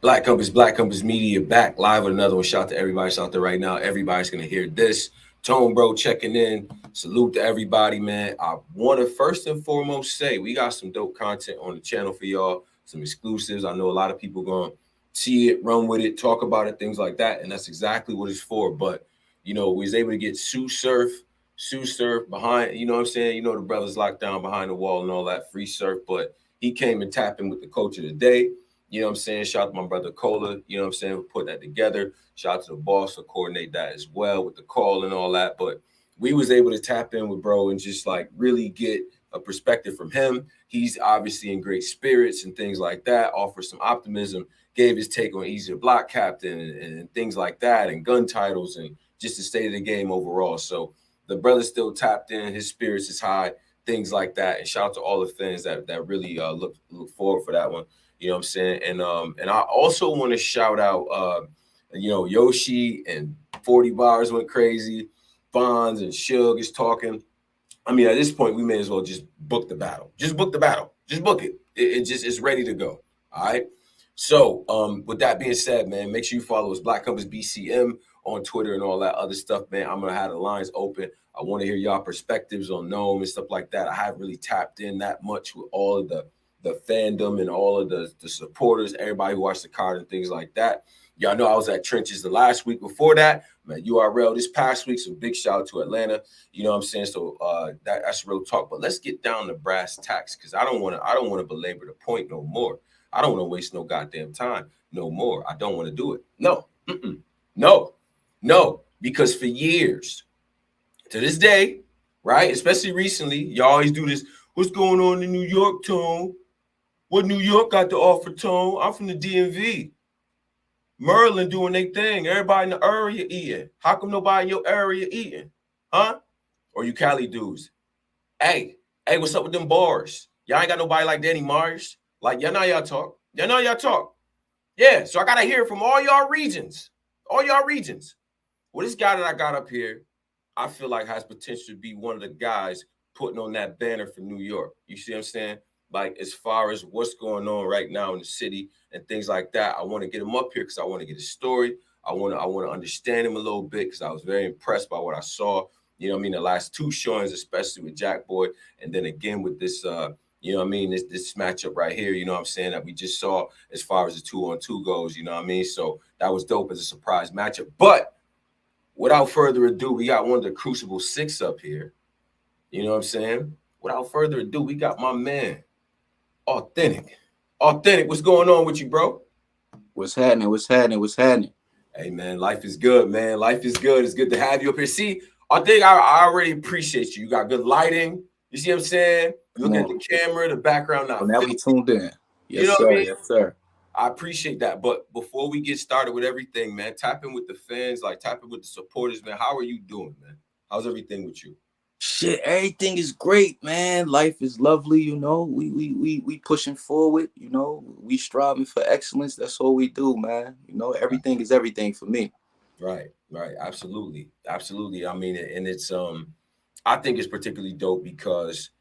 Black Compass Media back live with another one. Shout out to everybody out there right now. Everybody's gonna hear this. Tone bro checking in. Salute to everybody, man. I want to first and foremost say we got some dope content on the channel for y'all, some exclusives. I know a lot of people gonna see it, run with it, talk about it, things like that, and that's exactly what it's for. But we was able to get Sue Surf behind, you know what I'm saying? The brothers locked down behind the wall and all that, free surf, but he came and tapped in with the coach of the day. You know what I'm saying? Shout out to my brother Cola, you know what I'm saying, for putting that together. Shout out to the boss for coordinate that as well with the call and all that. But we was able to tap in with bro and just like really get a perspective from him. He's obviously in great spirits and things like that, offer some optimism, gave his take on easier block captain and things like that and gun titles and just the state of the game overall. So the brother still tapped in, his spirits is high, things like that. And shout out to all the fans that really look forward for that one. You know what I'm saying? And I also want to shout out Yoshi and 40 Bars went crazy. Bonds and Suge is talking. I mean, at this point, we may as well just book the battle. Just book the battle. Just book it. It's ready to go. All right. So with that being said, man, make sure you follow us, Black Compass BCM on Twitter and all that other stuff, man. I'm gonna have the lines open. I want to hear y'all perspectives on NOME and stuff like that. I haven't really tapped in that much with all of the fandom and all of the supporters, everybody who watched the card and things like that. Y'all know I was at Trenches the last week before that, man. URL this past week, so big shout out to Atlanta. You know what I'm saying? So that's real talk. But let's get down to brass tacks because I don't want to belabor the point no more. I don't want to waste no goddamn time no more. I don't want to do it. No, no, because for years, to this day, right, especially recently, you always do this. What's going on in New York, Tone? What New York got to offer, Tone? I'm from the DMV. Maryland doing their thing. Everybody in the area eating. How come nobody in your area eating? Huh? Or you Cali dudes? Hey, what's up with them bars? Y'all ain't got nobody like Danny Myers. Like, y'all know y'all talk. Yeah, so I got to hear from all y'all regions. Well, this guy that I got up here, I feel like has potential to be one of the guys putting on that banner for New York. You see what I'm saying? Like, as far as what's going on right now in the city and things like that, I want to get him up here because I want to get his story. I want to understand him a little bit because I was very impressed by what I saw. You know what I mean? The last two showings, especially with Jack Boy, and then again with this, you know what I mean? This matchup right here, you know what I'm saying, that we just saw as far as the 2-on-2 goes, you know what I mean? So that was dope as a surprise matchup. But without further ado, we got one of the Crucible 6 up here. You know what I'm saying? Without further ado, we got my man, Awthentic. Awthentic, what's going on with you, bro? What's happening? Hey, man, life is good, man. Life is good. It's good to have you up here. See, I think I already appreciate you. You got good lighting. You see what I'm saying? You look at the camera, the background. Now we tuned in. Yes, you know sir. What I mean? Yes, sir. I appreciate that. But before we get started with everything, man, tap in with the fans, like tap in with the supporters, man. How are you doing, man? How's everything with you? Shit, everything is great, man. Life is lovely, you know. We pushing forward, you know. We striving for excellence. That's all we do, man. You know, everything is everything for me. Right. Absolutely. I mean, and it's I think it's particularly dope because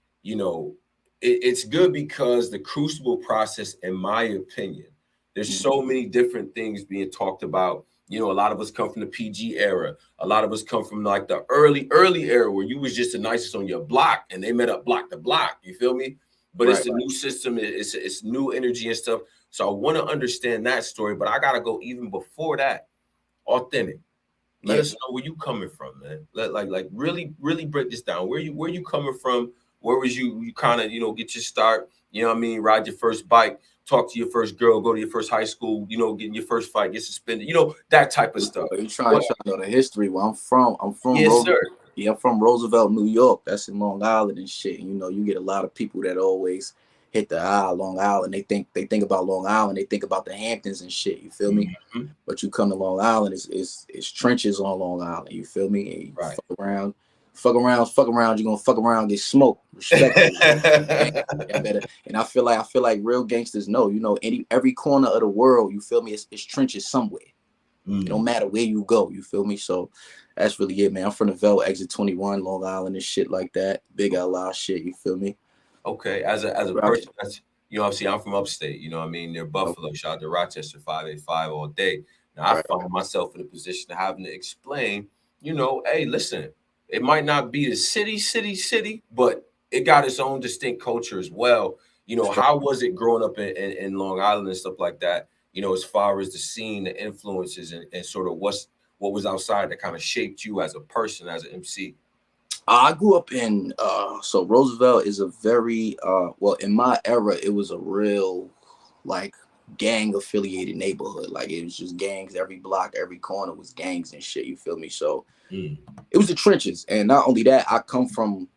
it's good because the Crucible process, in my opinion, there's so many different things being talked about. A lot of us come from the PG era. A lot of us come from like the early era where you was just the nicest on your block and they met up block to block. You feel me? But it's a new system. It's new energy and stuff. So I want to understand that story, but I got to go even before that. Awthentic. Let us know where you coming from, man. Like really break this down. Where you coming from? Where was you kind of, get your start, you know what I mean? Ride your first bike, talk to your first girl, go to your first high school, getting your first fight, get suspended, that type of stuff. You trying to know the history where I'm from. Yes, Roosevelt. Sir. Yeah, I'm from Roosevelt, New York. That's in Long Island and shit. You get a lot of people that always hit the Long Island. They think about Long Island. They think about the Hamptons and shit. You feel me? Mm-hmm. But you come to Long Island, it's trenches on Long Island. You feel me? And you fuck around. You're gonna fuck around, get smoked. Respect. And I feel like real gangsters know. Every corner of the world. You feel me? It's trenches somewhere. It don't matter where you go. You feel me? So that's really it, man. I'm from the Vel, exit 21, Long Island and shit like that. Big LI shit. You feel me? Okay, as a person you know, obviously I'm from upstate, you know what I mean? Near Buffalo. Okay. Shout out to Rochester 585 all day. Now I Right. find myself in a position of having to explain, you know, hey, listen, it might not be a city, but it got its own distinct culture as well. You know, Respect. how was it growing up in Long Island and stuff like that? You know, as far as the scene, the influences, and sort of what was outside that kind of shaped you as a person, as an MC. I grew up in so Roosevelt is a very well, in my era it was a real like gang affiliated neighborhood. Like it was just gangs, every block, every corner was gangs and shit, you feel me? So it was the trenches. And not only that, I come from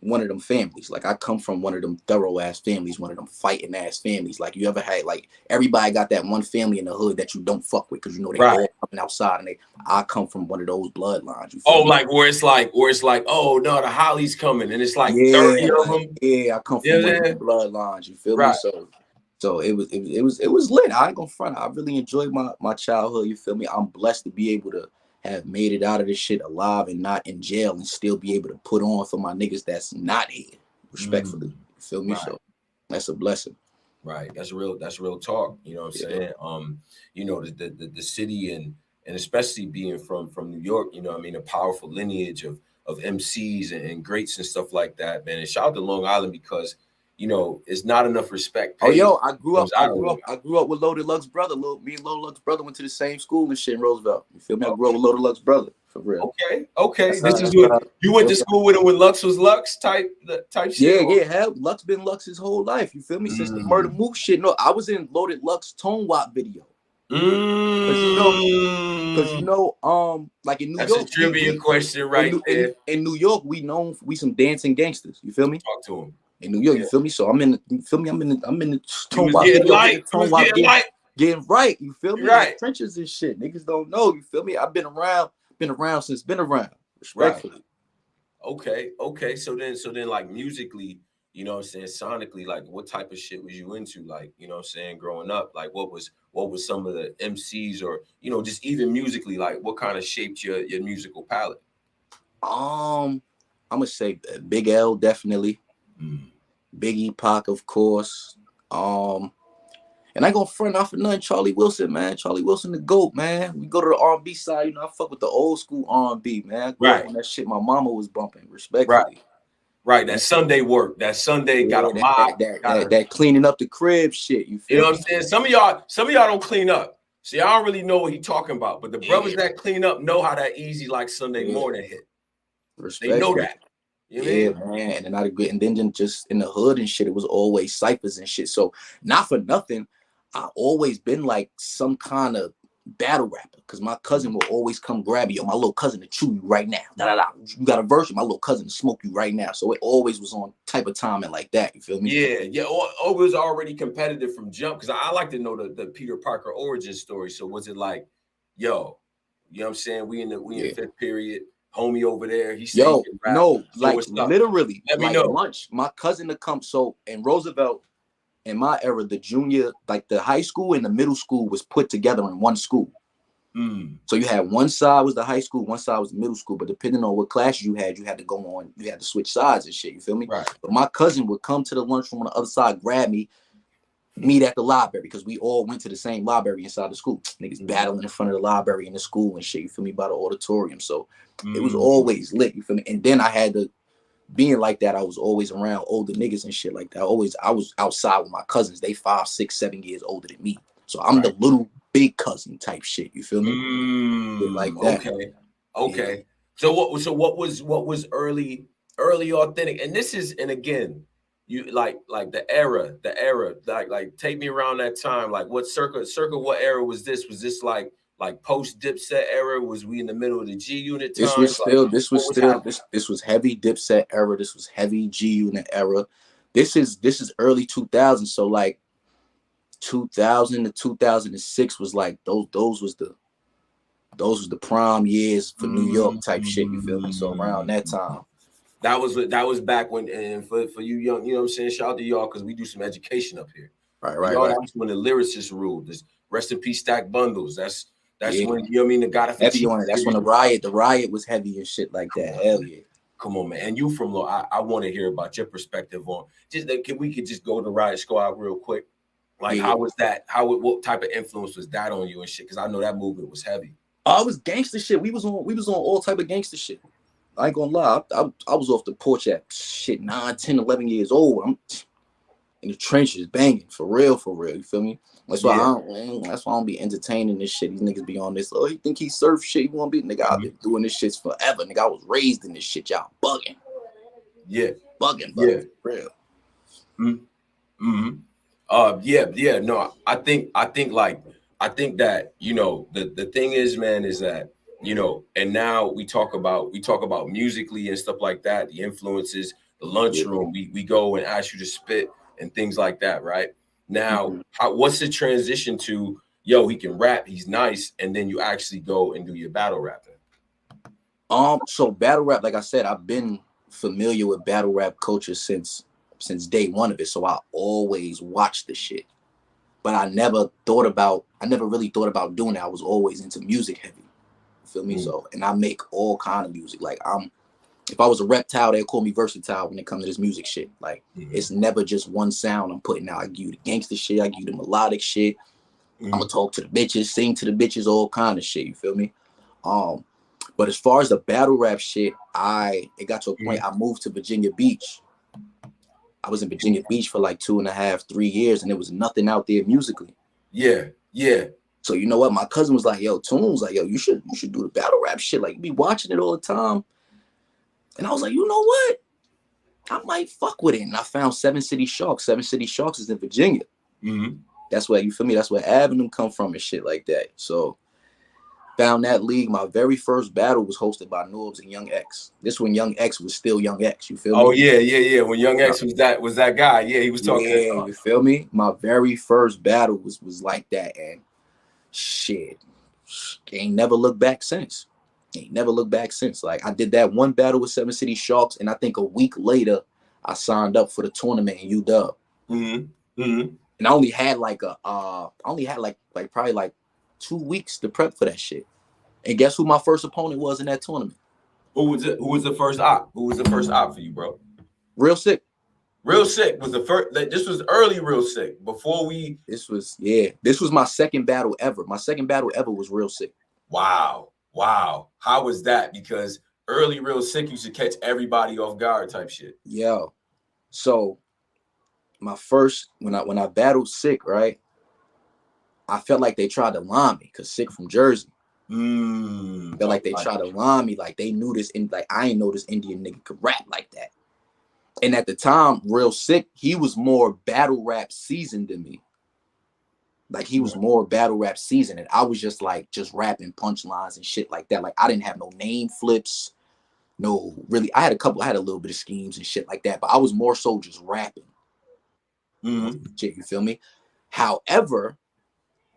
one of them families. Like I come from one of them thorough ass families, one of them fighting ass families. Like you ever had, like everybody got that one family in the hood that you don't fuck with because you know they all coming outside, and I come from one of those bloodlines. You feel me? Like where it's like, oh no, the Holly's coming, and it's like 30 of them. Yeah, I come from one of them bloodlines. You feel me? So it was lit. I ain't gonna front. I really enjoyed my childhood. You feel me? I'm blessed to be able to have made it out of this shit alive and not in jail, and still be able to put on for my niggas that's not here, respectfully. You feel me? So that's a blessing. Right. That's real talk. You know what I'm saying? You know, the city and especially being from New York, you know what I mean, a powerful lineage of MCs and greats and stuff like that, man. And shout out to Long Island because, you know, it's not enough respect paid. Oh, yo, I grew up with Loaded Luck's brother. Me and Loaded Luck's brother went to the same school and shit in Roosevelt. You feel me? I grew up with Loaded Luck's brother, for real. Okay. This is what you went to school with him when Lux was Lux type shit. Yeah. Hell, Lux been Lux his whole life. You feel me? Since the Murder Mook shit. No, I was in Loaded Luck's Tone Wop video. Cause you know, like in New York, that's a trivia question right there. In New York, we some dancing gangsters. You feel me? Talk to him. In New York, you feel me? So I'm in the Tone Wop video, getting right. You feel me? Right. Trenches and shit. Niggas don't know. You feel me? I've been around since been around. Respectfully. Right. Okay. So then, like musically, you know what I'm saying, sonically, like what type of shit was you into? Like, you know what I'm saying, growing up, like what was some of the MCs, or, you know, just even musically, like what kind of shaped your musical palette? I'm gonna say Big L, definitely. Biggie, Pac, of course. And I ain't gonna front off for nothing. Charlie Wilson, man. Charlie Wilson, the GOAT, man. We go to the R&B side, you know. I fuck with the old school R&B, man. I grew up on that shit my mama was bumping, respectfully. Right. That Sunday work. That Sunday got a mob. That cleaning up the crib shit. You feel know what I'm saying? Some of y'all don't clean up. See, I don't really know what he's talking about, but the brothers that clean up know how that easy like Sunday morning hit. They know that. You know man. And then and then just in the hood and shit, it was always ciphers and shit. So not for nothing, I always been like some kind of battle rapper, because my cousin will always come grab you. My little cousin to chew you right now. You got a verse, my little cousin to smoke you right now. So it always was on type of timing like that. You feel me? Yeah. Or it was already competitive from jump, because I like to know the Peter Parker origin story. So was it like, yo, you know what I'm saying? We in fifth period. Homie over there, he's no, like literally, let me know. Lunch, my cousin to come. So in Roosevelt, in my era, the junior, like the high school and the middle school was put together in one school. So you had one side was the high school, one side was the middle school. But depending on what class you had to go on, you had to switch sides and shit. You feel me? Right. But my cousin would come to the lunchroom on the other side, grab me, meet at the library, because we all went to the same library inside the school. Niggas battling in front of the library in the school and shit. You feel me? By the auditorium. So it was always lit. You feel me? And then I had to, being like that, I was always around older niggas and shit like that. I was outside with my cousins. They 5, 6, 7 years older than me. So I'm the little big cousin type shit. You feel me? Like that. Okay. Yeah. So what was early Awthentic? And this is, and again, you like the era, like take me around that time. Like what circa what era was this? Was this like post Dipset era? Was we in the middle of the G Unit time? This was heavy Dipset era. This was heavy G Unit era. This is early 2000s. So like 2000 to 2006 was like those was the prime years for New York type shit. You feel me? So around that time. That was back when, and for you young, you know what I'm saying? Shout out to y'all, because we do some education up here. Right. That's when the lyricists ruled. This rest in peace stack bundles. That's when, you know what I mean, the God of heavy on it. That's when the riot was heavy and shit like that. Hell yeah. Come on, man. And you from Law, I want to hear about your perspective on just that. We could just go to Riot Squad real quick. Like, how was that? What type of influence was that on you and shit? Because I know that movement was heavy. Oh, it was gangster shit. We was on all type of gangster shit. I ain't gonna lie. I was off the porch at shit 9, 10, 11 years old. I'm in the trenches banging for real. You feel me? That's why I don't be entertaining this shit. These niggas be on this. Oh, you think he surf shit? You want to be nigga? I've been doing this shit forever. Nigga, I was raised in this shit. Y'all bugging. Yeah. Bugging. For real. No, I think that, you know, the thing is, man, is that, you know, and now we talk about musically and stuff like that, the influences, the lunchroom, we go and ask you to spit and things like that, right? Now, what's the transition to, yo, he can rap, he's nice, and then you actually go and do your battle rapping? So battle rap, like I said, I've been familiar with battle rap culture since day one of it. So I always watched the shit, but I never really thought about doing it. I was always into music heavy. You feel me? So, and I make all kind of music. Like if I was a reptile, they'd call me versatile when it comes to this music shit. Like it's never just one sound I'm putting out. I give you the gangster shit. I give you the melodic shit. I'm gonna talk to the bitches, sing to the bitches, all kind of shit. You feel me? But as far as the battle rap shit, it got to a point I moved to Virginia Beach. I was in Virginia Beach for like 2.5, 3 years, and there was nothing out there musically. Yeah. So you know what? My cousin was like, yo, Toons, like, yo, you should do the battle rap shit. Like, you be watching it all the time. And I was like, you know what? I might fuck with it. And I found Seven City Sharks. Seven City Sharks is in Virginia. That's where, you feel me? That's where Avenue come from and shit like that. So found that league. My very first battle was hosted by Norbs and Young X. This when Young X was still Young X. You feel me? Oh yeah. When Young X was that guy. Yeah, he was talking. Yeah, you feel me? My very first battle was like that, and shit, ain't never looked back since. Like I did that one battle with Seven City Sharks, and I think a week later I signed up for the tournament in UW. And I only had probably like 2 weeks to prep for that shit. And guess who my first opponent was in that tournament? Who was the first op? Who was the first op for you, bro? Real Sick. Real Sick was the first. This was early Real Sick. Before we. This was my second battle ever. My second battle ever was Real Sick. Wow. How was that? Because early Real Sick used to catch everybody off guard type shit. Yo, so my first when I battled Sick, right? I felt like they tried to line me because Sick from Jersey. Felt like they tried to line me, like they knew this, and like I ain't know this Indian nigga could rap like that. And at the time, Real Sick, he was more battle rap seasoned than me. Like he was more battle rap seasoned, and I was just rapping punchlines and shit like that. Like I didn't have no name flips, no really. I had a little bit of schemes and shit like that, but I was more so just rapping. Shit, you feel me? However,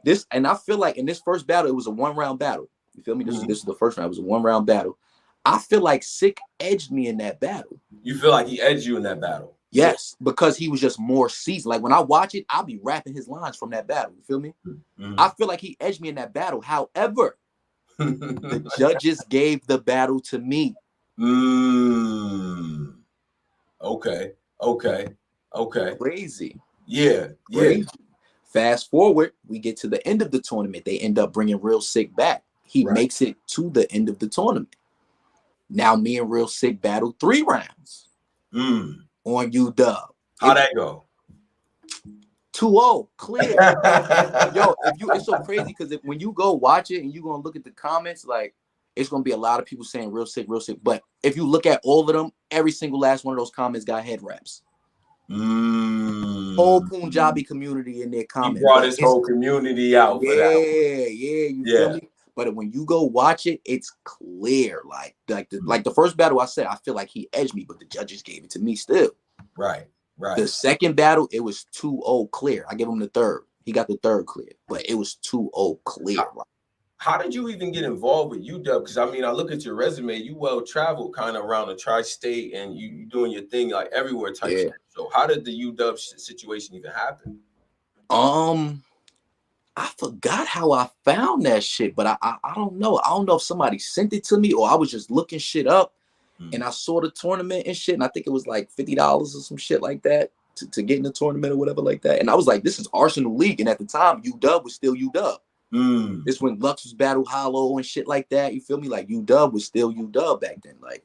I feel like in this first battle, it was a 1-round battle. You feel me? This is the first round. It was a 1-round battle. I feel like Sick edged me in that battle. You feel like he edged you in that battle? Yes, because he was just more seasoned. Like when I watch it, I'll be rapping his lines from that battle. You feel me? I feel like he edged me in that battle. However, the judges gave the battle to me. Okay. Crazy. Yeah. Crazy. Fast forward, we get to the end of the tournament. They end up bringing Real Sick back. He makes it to the end of the tournament. Now me and Real Sick battle 3 rounds on UW. How'd that go? 2-0, clear. Yo, it's so crazy because when you go watch it and you're gonna look at the comments, like it's gonna be a lot of people saying Real Sick. But if you look at all of them, every single last one of those comments got head wraps. Whole Punjabi community in their comments. He brought his whole community out for that. You feel me? But when you go watch it, it's clear. Like the first battle, I said I feel like he edged me, but the judges gave it to me still. Right. The second battle, it was 2-0 clear. I gave him the third. He got the third clear, but it was 2-0 clear. How did you even get involved with UW? Because I mean, I look at your resume, you well traveled kind of around the tri-state and you doing your thing like everywhere type shit. So how did the UW situation even happen? I forgot how I found that shit, but I don't know. I don't know if somebody sent it to me or I was just looking shit up. And I saw the tournament and shit, and I think it was like $50 or some shit like that to get in the tournament or whatever like that. And I was like, this is Arsenal League. And at the time, UW was still UW. This when Lux was Battle Hollow and shit like that. You feel me? Like UW was still UW back then. Like,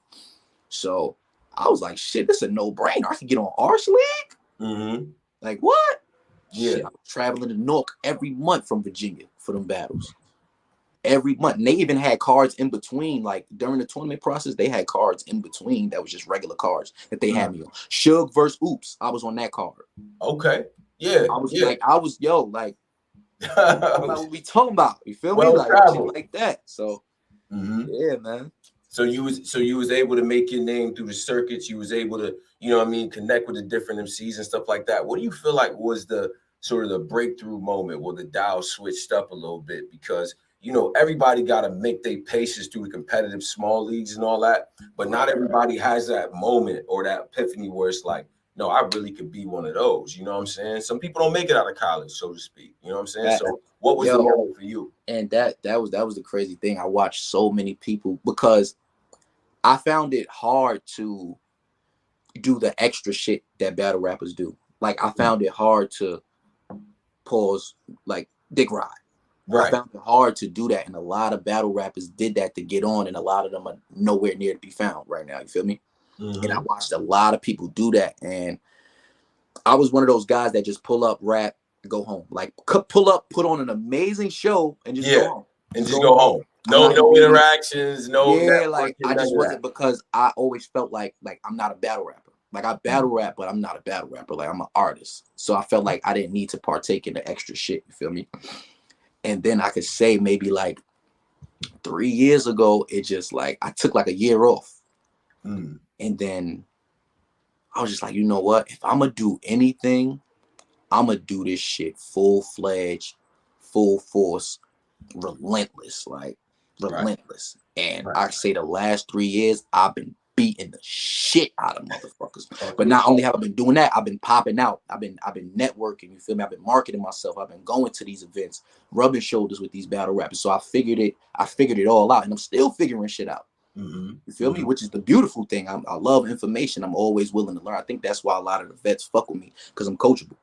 so I was like, shit, this is a no-brainer. I can get on Arse League. Like, what? Yeah. Shit, I was traveling to Newark every month from Virginia for them battles. Every month. And they even had cards in between. Like during the tournament process, they had cards in between that was just regular cards that they had me on. Suge versus Oops. I was on that card. Okay. Yeah. I was like, what we talking about? You feel me? Like shit like that. So yeah, man. So you was able to make your name through the circuits. You was able to, you know what I mean, connect with the different MCs and stuff like that. What do you feel like was the sort of the breakthrough moment where the dial switched up a little bit? Because, you know, everybody got to make their paces through the competitive small leagues and all that. But not everybody has that moment or that epiphany where it's like, no, I really could be one of those. You know what I'm saying? Some people don't make it out of college, so to speak. You know what I'm saying? So what was the moment for you? And that was the crazy thing. I watched so many people because I found it hard to do the extra shit that battle rappers do. Like I found it hard to pause, like dick ride. Right. I found it hard to do that, and a lot of battle rappers did that to get on, and a lot of them are nowhere near to be found right now. You feel me? And I watched a lot of people do that, and I was one of those guys that just pull up, rap, go home. Like pull up, put on an amazing show, and just go home. And just go home. No interactions, no. Yeah, like I just wasn't, because I always felt like I'm not a battle rapper. Like I battle rap, but I'm not a battle rapper. Like I'm an artist. So I felt like I didn't need to partake in the extra shit. You feel me? And then I could say maybe like 3 years ago, it just like I took like a year off. And then I was just like, you know what? If I'm gonna do anything, I'm gonna do this shit full-fledged, full force, relentless, like relentless. And I say the last 3 years, I've been beating the shit out of motherfuckers. But not only have I been doing that, I've been popping out. I've been networking. You feel me? I've been marketing myself. I've been going to these events, rubbing shoulders with these battle rappers. So I figured it all out, and I'm still figuring shit out. You feel me? Which is the beautiful thing. I love information. I'm always willing to learn. I think that's why a lot of the vets fuck with me, because I'm coachable.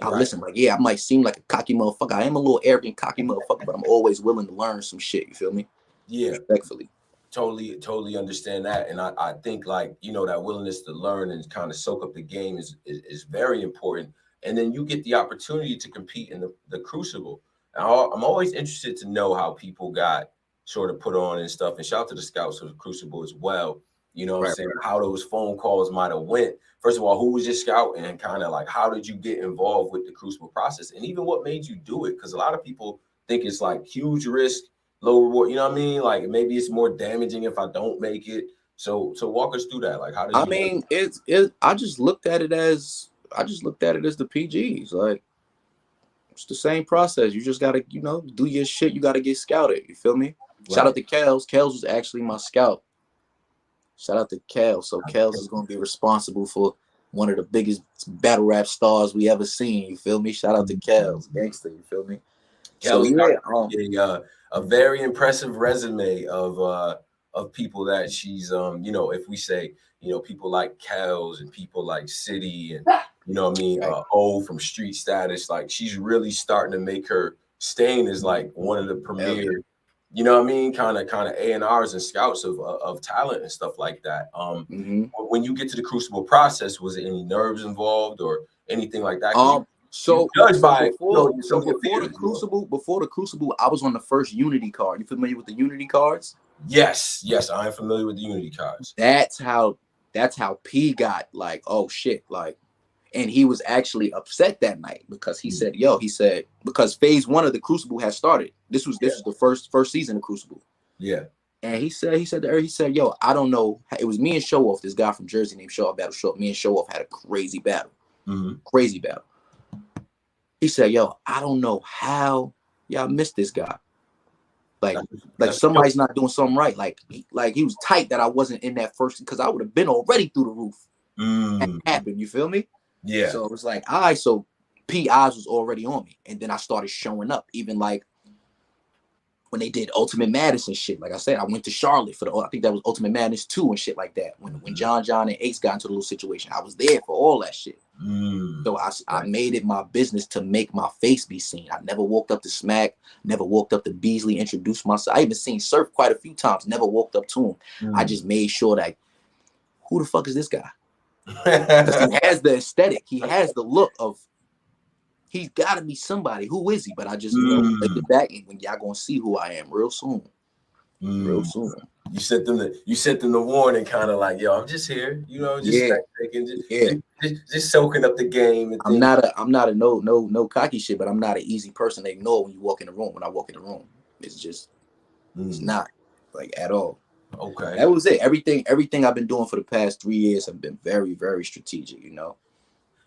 I listen, like, yeah, I might seem like a cocky motherfucker. I am a little arrogant, cocky motherfucker, but I'm always willing to learn some shit. You feel me? Yeah. Respectfully. Totally understand that. And I think, like, you know, that willingness to learn and kind of soak up the game is very important. And then you get the opportunity to compete in the Crucible. And I'm always interested to know how people got sort of put on and stuff. And shout out to the scouts of the Crucible as well. You know what I'm saying? How those phone calls might have went. First of all, who was your scout, and kind of like how did you get involved with the Crucible process, and even what made you do it? Because a lot of people think it's like huge risk, low reward. You know what I mean? Like maybe it's more damaging if I don't make it. So walk us through that. Like how did you? I mean, I just looked at it as the PGs. Like it's the same process. You just gotta, you know, do your shit. You gotta get scouted. You feel me? Shout out to Kels. Kels was actually my scout. Shout out to Kels. So Kels is gonna be responsible for one of the biggest battle rap stars we ever seen. You feel me? Shout out to Kels, gangster. You feel me? Kels got a very impressive resume of people that she's you know, if we say, you know, people like Kels and people like City and you know what I mean, O from Street Status, like she's really starting to make her stain as like one of the premier, you know what I mean, kind of A&Rs and scouts of talent and stuff like that. When you get to the Crucible process, was it any nerves involved or anything like that? Before the Crucible, I was on the first Unity card. You familiar with the Unity cards? Yes, I am familiar with the Unity cards. That's how P got like, oh shit, like, and he was actually upset that night because he said, because phase 1 of the Crucible had started. This was the first season of Crucible. Yeah. And he said, yo, I don't know. It was me and Show Off, this guy from Jersey named Show Off Battle Show. Me and Show Off had a crazy battle. Crazy battle. He said, yo, I don't know how y'all missed this guy. Like somebody's not doing something right. Like he was tight that I wasn't in that first, because I would have been already through the roof. That happened, you feel me? Yeah. So it was like, all right, so P eyes was already on me. And then I started showing up. Even like when they did Ultimate Madness and shit. Like I said, I went to Charlotte for I think that was Ultimate Madness 2 and shit like that. When John and Ace got into the little situation, I was there for all that shit. So I made it my business to make my face be seen. I never walked up to Smack, never walked up to Beasley, introduced myself. I even seen Surf quite a few times, never walked up to him. I just made sure that, who the fuck is this guy? Because he has the aesthetic. He has the look of, he's got to be somebody. Who is he? But I just, laid it back, and when y'all going to see who I am real soon. Real soon. You sent them the warning, kind of like, yo, I'm just here, just soaking up the game. And I'm not a no cocky shit, but I'm not an easy person to ignore when you walk in the room. When I walk in the room, it's just it's not like at all. Okay, that was it. Everything I've been doing for the past 3 years have been very, very strategic.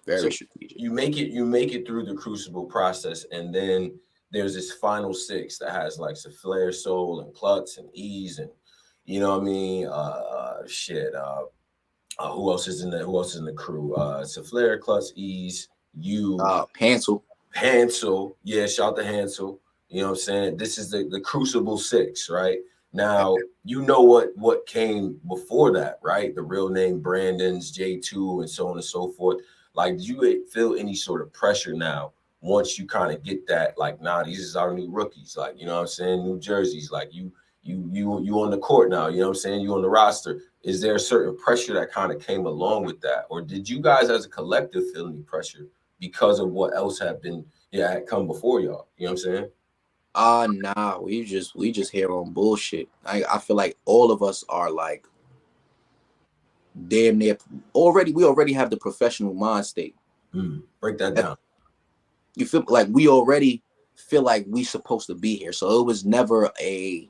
Very strategic. You make it through the Crucible process, and then there's this final 6 that has like Souffleur, Soul, and Klutz, and Ease, and you know what I mean? Who else is in the crew? Souffleur, Klutz, Ease, you, Hansel. Yeah, shout to Hansel. You know what I'm saying? This is the Crucible 6, right? Now, you know what came before that, right? The real name Brandon's, J2, and so on and so forth. Like, do you feel any sort of pressure now once you kind of get that, like, nah, these is our new rookies, like, you know what I'm saying? New jerseys, like you on the court now, you know what I'm saying? You on the roster. Is there a certain pressure that kind of came along with that? Or did you guys as a collective feel any pressure because of what else had come before y'all? You know what I'm saying? Nah, we just here on bullshit. I feel like all of us are like damn near we already have the professional mind state. Break that down. You feel like we already feel like we supposed to be here. So it was never a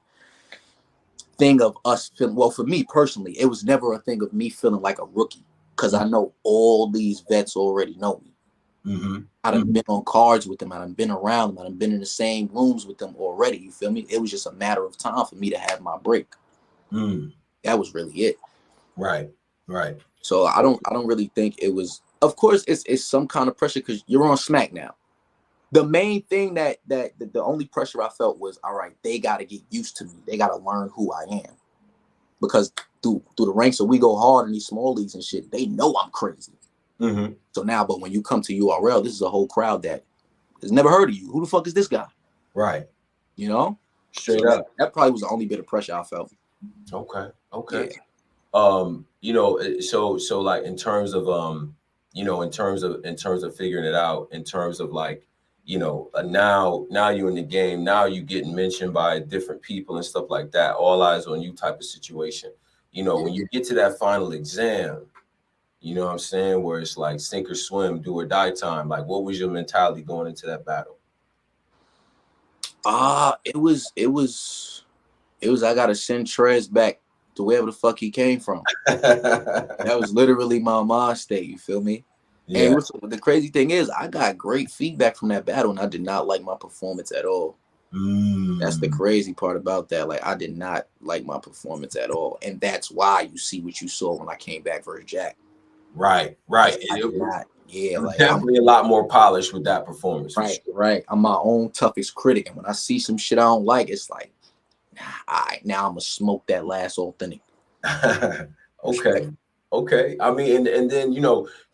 thing of us feeling, well, for me personally, it was never a thing of me feeling like a rookie, because I know all these vets already know me. I've been on cards with them. I've been around them. I've been in the same rooms with them already. You feel me? It was just a matter of time for me to have my break. That was really it. Right. So I don't really think it was. Of course, it's some kind of pressure because you're on Smack now. The main thing that the only pressure I felt was, all right, they got to get used to me. They got to learn who I am, because through the ranks that we go hard in these small leagues and shit, they know I'm crazy. So now, but when you come to URL, this is a whole crowd that has never heard of you. Who the fuck is this guy? Right. Straight up. That probably was the only bit of pressure I felt. Okay. Yeah. So like in terms of in terms of figuring it out, in terms of like, now you're in the game, now you getting mentioned by different people and stuff like that, all eyes on you type of situation. When you get to that final exam, you know what I'm saying, where it's like sink or swim, do or die time, like what was your mentality going into that battle? It was I gotta send Trez back to wherever the fuck he came from. That was literally my mind state, you feel me? Yeah. And the crazy thing is, I got great feedback from that battle, and I did not like my performance at all. That's the crazy part about that. Like, I did not like my performance at all, and that's why you see what you saw when I came back versus Jack. Right. Yeah, like definitely a lot more polished with that performance. Right. I'm my own toughest critic, and when I see some shit I don't like, it's like, all right, now I'm gonna smoke that last Awthentic. Okay. I mean, and then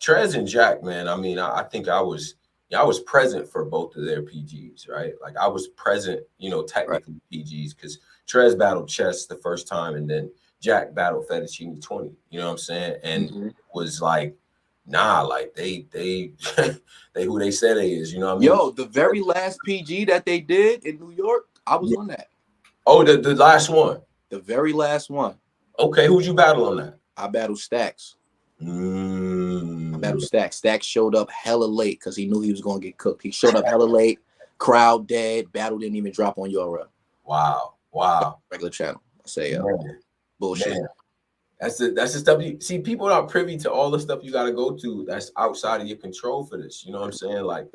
Trez and Jack, man. I mean, I think I was present for both of their PGs, right? Like I was present, technically PGs, because Trez battled Chess the first time, and then Jack battled Fettuccine 20. You know what I'm saying? And was like, nah, like they who they said they is. You know what I mean? Yo, the very last PG that they did in New York, I was on that. Oh, the last one. The very last one. Okay, who'd you battle on that? I battled Stacks. I battled Stacks. Stacks showed up hella late because he knew he was going to get cooked. He showed up hella late. Crowd dead. Battle didn't even drop on URL. Wow. Regular channel. I say, bullshit. Man. That's the stuff you see. People are not privy to all the stuff you got to go to. That's outside of your control for this. You know what I'm saying? Like,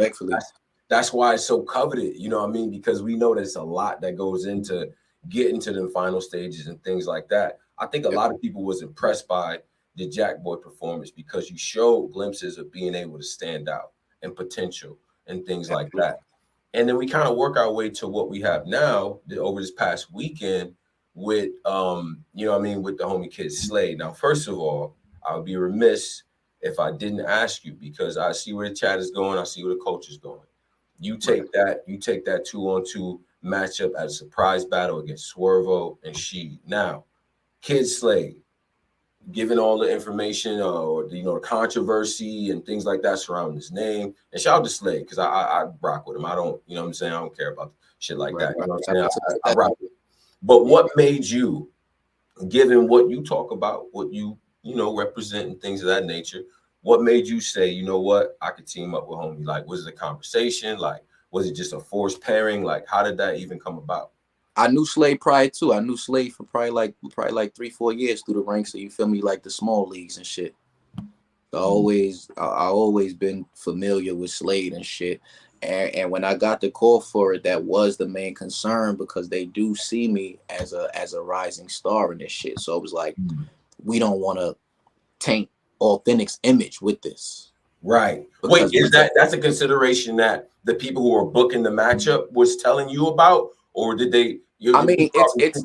that's why it's so coveted. You know what I mean? Because we know there's a lot that goes into getting to the final stages and things like that. I think a lot of people was impressed by the Jack Boy performance because you showed glimpses of being able to stand out and potential and things like that. And then we kind of work our way to what we have now over this past weekend with you know what I mean, with the homie kid Slade. Now, first of all, I would be remiss if I didn't ask you, because I see where the chat is going, I see where the coach is going. You take that 2-on-2 matchup as a surprise battle against Swervo and She. Now, Kid Slade, given all the information or you know the controversy and things like that surrounding his name, and shout out to Slade because I rock with him. I don't, you know what I'm saying, I don't care about shit like that. You know what I'm saying? I rock with him. But what made you, given what you talk about, what you know represent and things of that nature, what made you say, you know what, I could team up with homie? Like, was it a conversation? Like, was it just a forced pairing? Like, how did that even come about? I knew Slade prior too. I knew Slade for probably like 3-4 years through the ranks. So you feel me, like the small leagues and shit. I always been familiar with Slade and shit. And when I got the call for it, that was the main concern, because they do see me as a rising star in this shit. So it was like, we don't want to taint Awthentic's image with this. Right. Wait, is that's a consideration that the people who are booking the matchup was telling you about, or did they? I mean, it's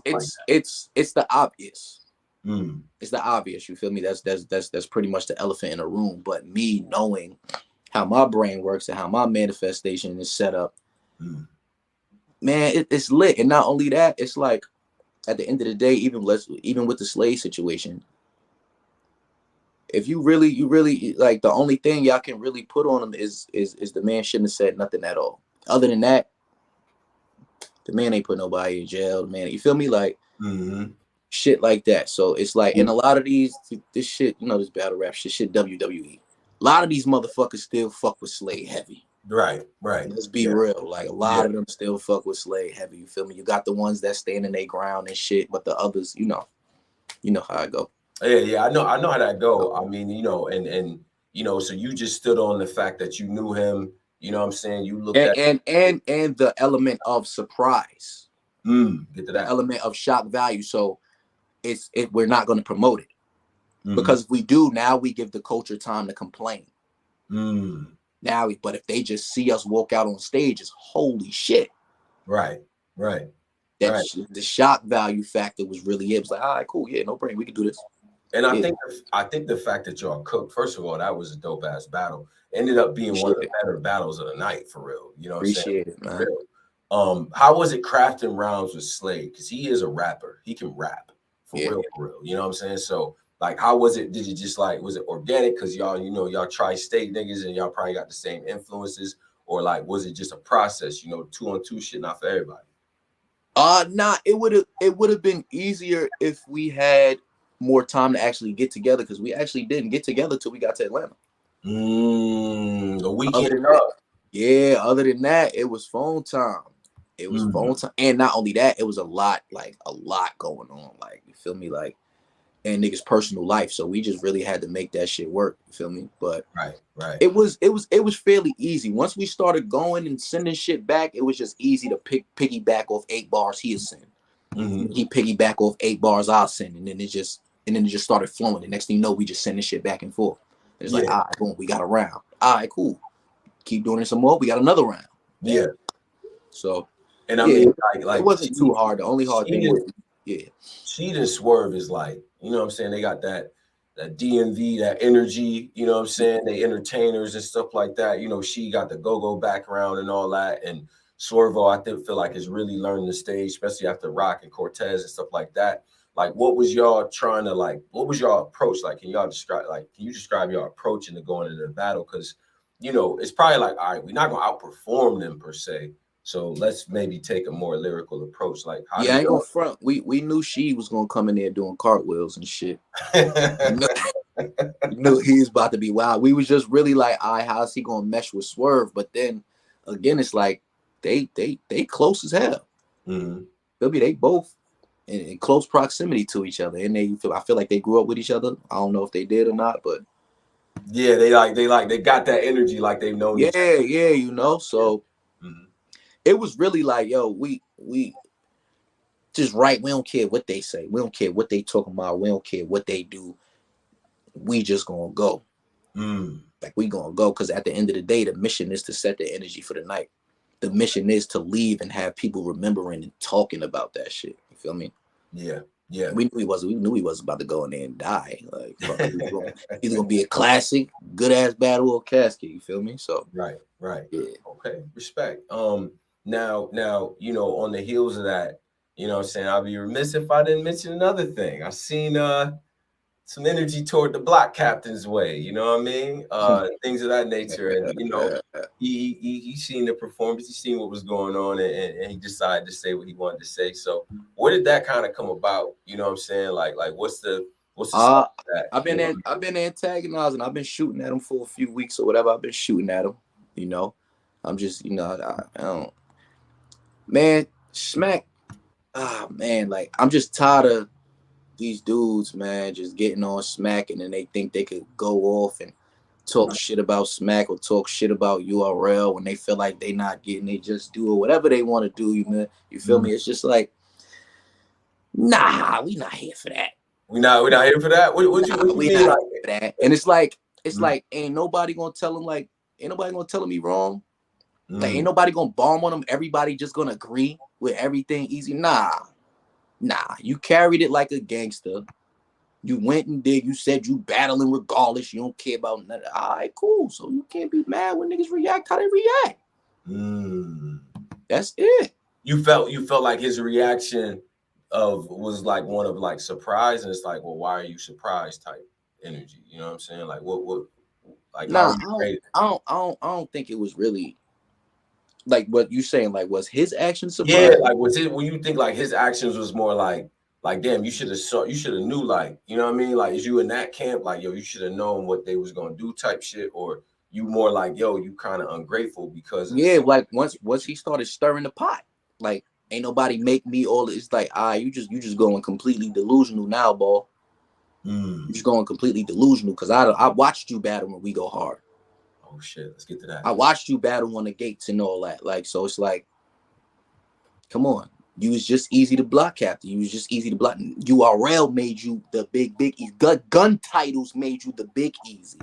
the obvious. It's the obvious. You feel me? That's pretty much the elephant in the room. But me knowing how my brain works and how my manifestation is set up, man, it's lit. And not only that, it's like at the end of the day, even with the Slade situation, if you really like, the only thing y'all can really put on him is the man shouldn't have said nothing at all. Other than that, the man ain't put nobody in jail. The man, you feel me? Like shit like that. So it's like, in a lot of this shit, you know, this battle rap shit WWE. A lot of these motherfuckers still fuck with Slade heavy. Right. Let's be real. Like, a lot of them still fuck with Slade heavy. You feel me? You got the ones that stand in their ground and shit, but the others, you know how I go. Yeah, I know how that go. I mean, you know, and you know, so you just stood on the fact that you knew him. You know what I'm saying? You looked at and the element of surprise. Get to that. Element of shock value. So we're not going to promote it. Because if we do, now we give the culture time to complain. But if they just see us walk out on stage, it's holy shit. Right. The shock value factor was really it. It was like, all right, cool, yeah, no brain, we can do this. And I think the fact that y'all cooked, first of all, that was a dope ass battle. Ended up being one of the better battles of the night, for real. You know what I'm saying? Appreciate it, man. How was it crafting rounds with Slade? Because he is a rapper. He can rap for real. You know what I'm saying? So, like, how was it? Did you just like, was it organic? Because y'all, you know, y'all tri-state niggas and y'all probably got the same influences, or like, was it just a process? You know, 2-on-2 shit, not for everybody. Nah, it would have been easier if we had more time to actually get together, because we actually didn't get together till we got to Atlanta. The weekend. Other than that, it was phone time. It was phone time. And not only that, it was a lot going on. Like, you feel me? Like, and niggas' personal life. So we just really had to make that shit work. You feel me? But right. It was fairly easy. Once we started going and sending shit back, it was just easy to piggyback off 8 bars he'd send. He piggyback off 8 bars I'll send, and then it just started flowing. The next thing you know, we just sending shit back and forth. And it's like, all right, boom, we got a round. All right, cool. Keep doing it some more. We got another round. Yeah. So, and I mean, like it wasn't too hard. The only hard thing was, She and Swerve is like, you know what I'm saying? They got that DMV, that energy, you know what I'm saying? They entertainers and stuff like that. You know, she got the go-go background and all that. And Swervo, I feel like, is really learning the stage, especially after Rock and Cortez and stuff like that. Like, what was y'all trying to, like, what was y'all approach? Like, can you describe your approach into going into the battle? Because, you know, it's probably like, all right, we're not going to outperform them per se. So let's maybe take a more lyrical approach. Like, I ain't gonna front. We knew she was gonna come in there doing cartwheels and shit. Knew he was about to be wild. We was just really like, all right, how's he gonna mesh with Swerve? But then again, it's like they close as hell. They both in close proximity to each other, and I feel like they grew up with each other. I don't know if they did or not, but yeah, they got that energy, like they've known each other. You know. So it was really like, yo, we just right. We don't care what they say. We don't care what they talking about. We don't care what they do. We just gonna go. Like, we gonna go, because at the end of the day, the mission is to set the energy for the night. the mission is to leave and have people remembering and talking about that shit. You feel me? Yeah. Yeah. We knew he wasn't about to go in there and die. Like, fuck, either gonna be a classic, good ass battle or casket. You feel me? So right. yeah. Okay. Respect. Now, you know, on the heels of that, you know what I'm saying, I'll be remiss if I didn't mention another thing. I seen some energy toward the block captain's way, you know what I mean? Things of that nature. And you know, he seen the performance, he seen what was going on, and he decided to say what he wanted to say. So where did that kind of come about? You know what I'm saying? Like what's the that, I've been antagonizing. I've been shooting at him for a few weeks or whatever. I've been shooting at him. You know, I'm just, you know, I don't, man, smack. Man, like I'm just tired of these dudes, man, just getting on smack and then they think they could go off and talk shit about smack or talk shit about URL when they feel like they not getting, they just do or whatever they want to do. You feel me? It's just like, nah, we not here for that. We not here for that. What you mean like that? And it's like ain't nobody gonna tell him he wrong. Like ain't nobody gonna bomb on him. Everybody just gonna agree with everything easy. Nah. You carried it like a gangster. You went and did. You said you battling regardless. You don't care about nothing. All right, cool. So you can't be mad when niggas react how they react. That's it. You felt like his reaction was like one of like surprise, and it's like, well, why are you surprised type energy? You know what I'm saying? Like what like nah, I don't think it was really like what you saying. Like, was his action surprising? Yeah, like was it when you think like his actions was more like damn, you should have knew, like, you know what I mean? Like, is you in that camp, like, yo, you should have known what they was gonna do type shit, or you more like, yo, you kind of ungrateful because like once he started stirring the pot, like ain't nobody make me all. It's like, you just going completely delusional now, ball. You just going completely delusional because I watched you battle when we go hard. Oh shit, let's get to that. I watched you battle on the gates and all that. Like, so it's like, come on. You was just easy to block, Captain. You was just easy to block. URL made you the big easy. Gun titles made you the big easy.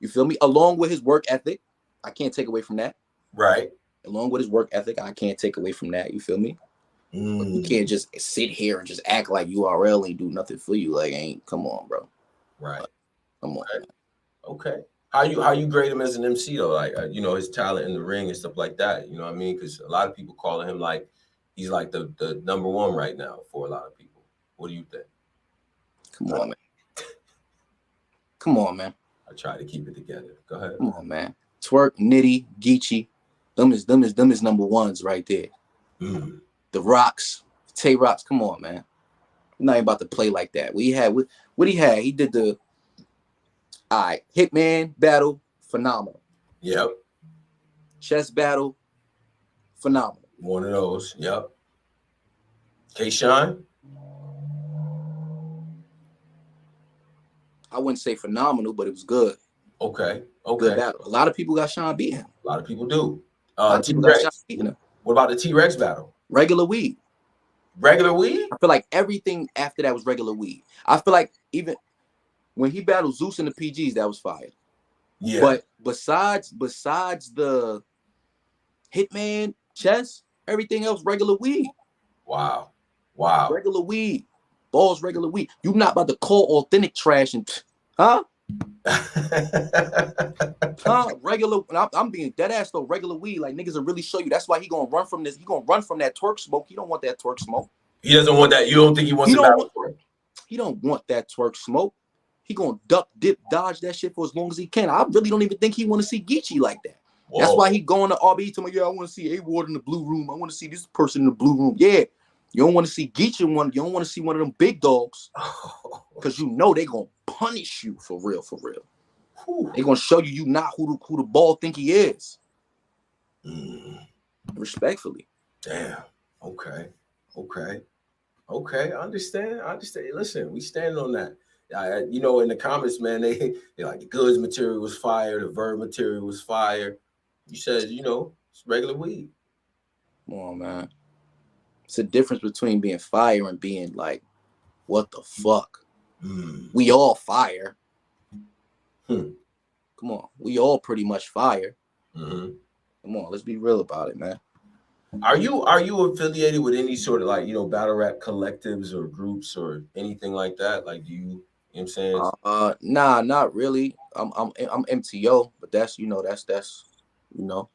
You feel me? Along with his work ethic. I can't take away from that. Right. Along with his work ethic, I can't take away from that. You feel me? But you can't just sit here and just act like URL ain't do nothing for you. Like, come on, bro. Right. Come on. Okay. How you grade him as an MC though? Like, you know, his talent in the ring and stuff like that. You know what I mean? Because a lot of people calling him like he's like the number one right now for a lot of people. What do you think? Come on, man. Come on, man. I try to keep it together. Go ahead. Come on, man. Twerk, Nitty, Geechee, them is number ones right there. The Rocks, Tay Rocks. Come on, man. I'm not about to play like that. What he had? He did the Hitman battle, phenomenal. Yep. Chess battle, phenomenal. One of those. Yep. K-Shine? I wouldn't say phenomenal, but it was good. Okay. Good battle. A lot of people got Sean beating him. A lot of people do. T-Rex. What about the T-Rex battle? Regular weed. Regular weed? I feel like everything after that was regular weed. I feel like even when he battled Zeus in the PGs, that was fire. Yeah. But besides the Hitman, chess, everything else regular weed. Wow. Regular weed. Balls regular weed. You not about to call Awthentic trash and regular. I'm being dead ass though. Regular weed, like niggas will really show you. That's why he gonna run from this. He gonna run from that twerk smoke. He don't want that twerk smoke. He doesn't want that. You don't think he wants to battle for it? He don't want that twerk smoke. He gonna duck, dip, dodge that shit for as long as he can. I really don't even think he want to see Geechee like that. Whoa. That's why he going to RB to me. Yeah, I want to see A-Ward in the blue room. I want to see this person in the blue room. Yeah, you don't want to see Geechee one. You don't want to see one of them big dogs because you know they gonna punish you for real. They gonna show you not who the ball think he is. Respectfully. Damn. Okay. I understand. Listen, we stand on that. You know, in the comments, man, they like the goods material was fire, the verb material was fire. You said, you know, it's regular weed. Come on, man. It's a difference between being fire and being like, what the fuck? We all fire. Come on, we all pretty much fire. Come on, let's be real about it, man. Are you affiliated with any sort of like, battle rap collectives or groups or anything like that? Like, do you know what I'm saying? Nah, not really. I'm MTO, but that's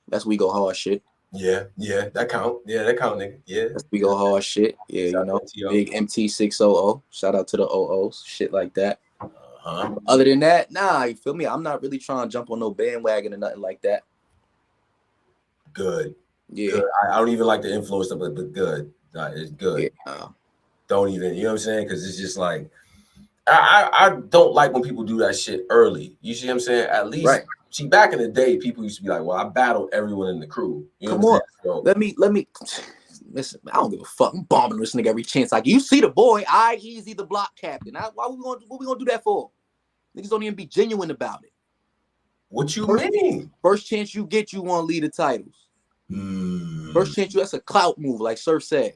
that's we go hard shit. Yeah, that count. Yeah, that count, nigga. Yeah, That's we go hard shit. Yeah, shout out to big MT600. Shout out to the OOs, shit like that. Uh-huh. Other than that, nah, you feel me? I'm not really trying to jump on no bandwagon or nothing like that. Good. Yeah. Good. I don't even like the influence of it, but good. It's good. Yeah. Don't even, you know what I'm saying? Because it's just like, I don't like when people do that shit early. You see what I'm saying? At least, Right. See, back in the day, people used to be like, well, I battled everyone in the crew. You know Come what I'm on. saying? So, Let me listen. I don't give a fuck. I'm bombing this nigga every chance. Like, you see the boy, easy the block captain. What we gonna do that for? Niggas don't even be genuine about it. What you mean? First chance you get, you want to lead the titles. First chance that's a clout move, like Surf said.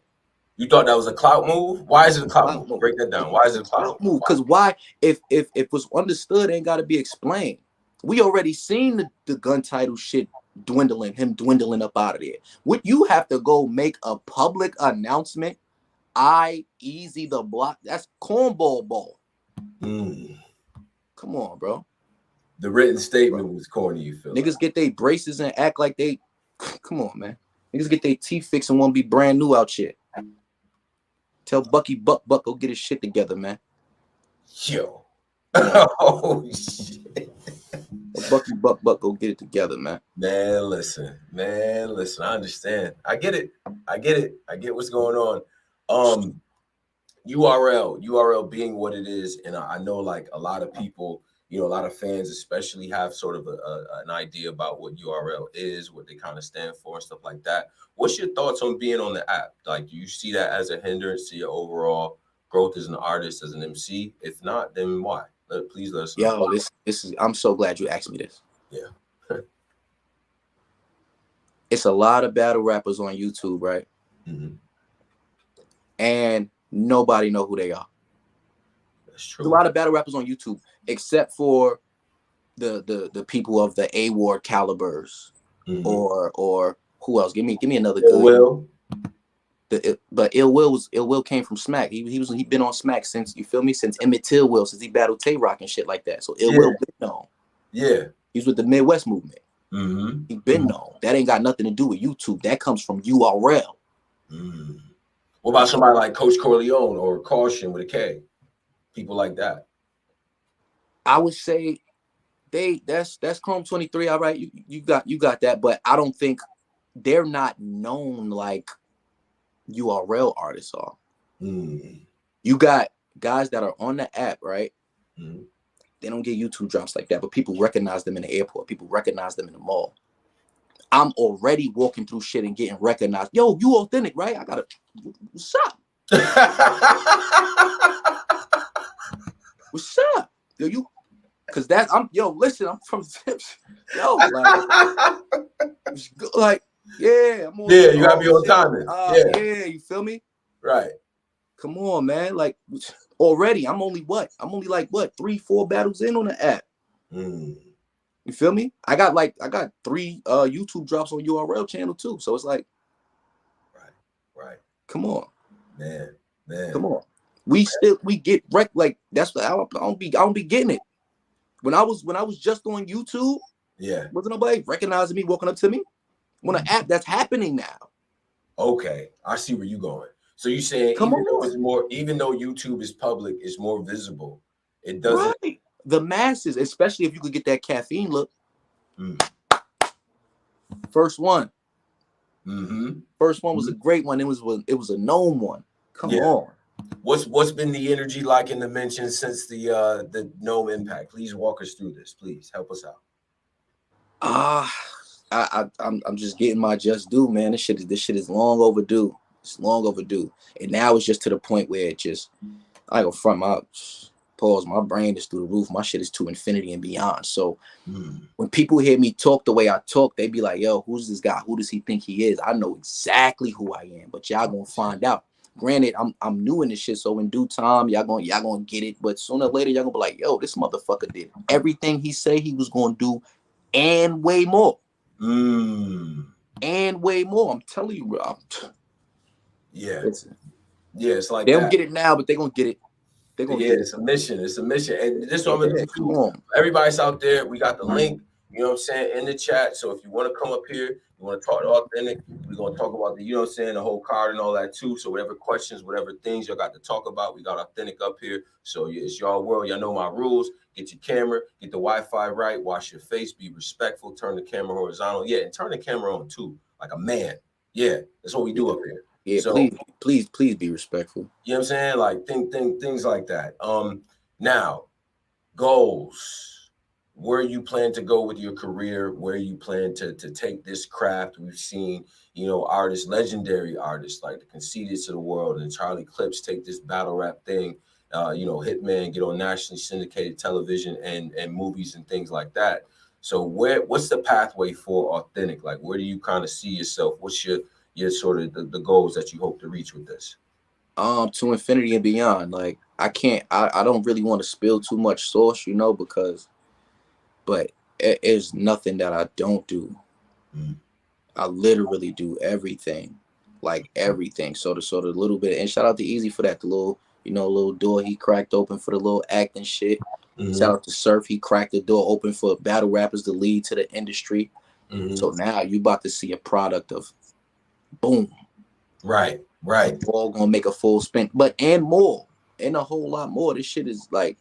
You thought that was a clout move? Why is it a clout move? Break that down. Why is it a clout move? Because why? If what's understood ain't got to be explained. We already seen the gun title shit dwindling up out of there. Would you have to go make a public announcement? Easy the block. That's cornball ball. Come on, bro. The written statement was corny, you feel? Niggas get their braces and act like they. Come on, man. Niggas get their teeth fixed and want to be brand new out here. Tell Bucky Buck go get his shit together, man. Yo. Oh shit. Bucky Buck go get it together, man. Man, listen. I understand. I get it. I get what's going on. URL being what it is, and I know like a lot of people, a lot of fans especially have sort of an idea about what URL is, what they kind of stand for and stuff like that. What's your thoughts on being on the app? Like, do you see that as a hindrance to your overall growth as an artist, as an MC? If not, then why? Please let us know. Yo, this is, I'm so glad you asked me this. Yeah. It's a lot of battle rappers on YouTube, right? Mm-hmm. And nobody know who they are. That's true. There's a lot of battle rappers on YouTube, except for the people of the A-Ward calibers, or who else? Give me another good. Will. But Ill Will came from Smack. He been on Smack since, you feel me, since Emmett Till Will, since he battled Tay Rock and shit like that. So Ill Will been known. Yeah. He's with the Midwest movement. Mm-hmm. He been known. That ain't got nothing to do with YouTube. That comes from URL. What about somebody like Coach Corleone or Caution with a K? People like that. I would say that's Chrome 23. All right, you got that, but I don't think they're not known like URL artists are. You got guys that are on the app, right? They don't get YouTube drops like that, but people recognize them in the airport. People recognize them in the mall. I'm already walking through shit and getting recognized. Yo, you Awthentic, right? I gotta. What's up? What's up? Yo, you. Cause listen, I'm from. Like, yeah, I'm on. Yeah, you gotta be on timing. Yeah, you feel me? Right. Come on, man. Like, already, I'm only like 3-4 battles in on the app. You feel me? I got 3 YouTube drops on URL channel too. So it's like, right. Come on, man. Come on. We get wrecked. Like, that's what I don't be getting it. When I was just on YouTube, wasn't nobody recognizing me, walking up to me. On an app, that's happening now. Okay, I see where you're going. So you're saying even though YouTube is public, it's more visible. It doesn't. Right. The masses, especially if you could get that caffeine look. First one. First one was a great one. It was a NOME one. Come on. What's been the energy like in the mentions since the NOME impact? Please walk us through this. Please help us out. I'm just getting my just due, man. This shit is long overdue. It's long overdue, and now it's just to the point where it just, I go front my brain is through the roof. My shit is to infinity and beyond. So when people hear me talk the way I talk, they be like, "Yo, who's this guy? Who does he think he is?" I know exactly who I am, but y'all gonna find out. Granted, I'm new in this shit, so in due time, y'all gonna get it. But sooner or later, y'all gonna be like, "Yo, this motherfucker did everything he said he was gonna do, and way more." And way more. I'm telling you, bro. Yeah. Listen, yeah, it's like they that. don't get it now, but they're gonna get it. They're gonna get it. It's a mission. It's a mission. And this is what I'm gonna do Come too. on. Everybody's out there. We got the link, you know what I'm saying, in the chat. So if you want to come up here, you want to talk to Awthentic, we're gonna talk about the, you know what I'm saying, the whole card and all that too. So whatever questions, whatever things y'all got to talk about, we got Awthentic up here. So yeah, it's y'all world. Y'all know my rules. Get your camera, get the Wi-Fi right, wash your face, be respectful, turn the camera horizontal. Yeah, and turn the camera on too, like a man. Yeah, that's what we do up here. Yeah, so, please be respectful. You know what I'm saying? Like things like that. Now, goals. Where you plan to go with your career, where you plan to take this craft. We've seen, you know, artists, legendary artists like the Conceiteds of the world and Charlie Clips take this battle rap thing, you know, Hitman, get on nationally syndicated television and movies and things like that. So what's the pathway for Awthentic? Like, where do you kind of see yourself? What's your sort of the goals that you hope to reach with this? To infinity and beyond. Like I don't really want to spill too much sauce, you know, but it's nothing that I don't do. I literally do everything, like everything. So the little bit, and shout out to Easy for that. The little door he cracked open for the little acting shit. Shout out to Surf, he cracked the door open for battle rappers to lead to the industry. So now you about to see a product of boom. Right. We're all gonna make a full spin, and more, and a whole lot more. This shit is like,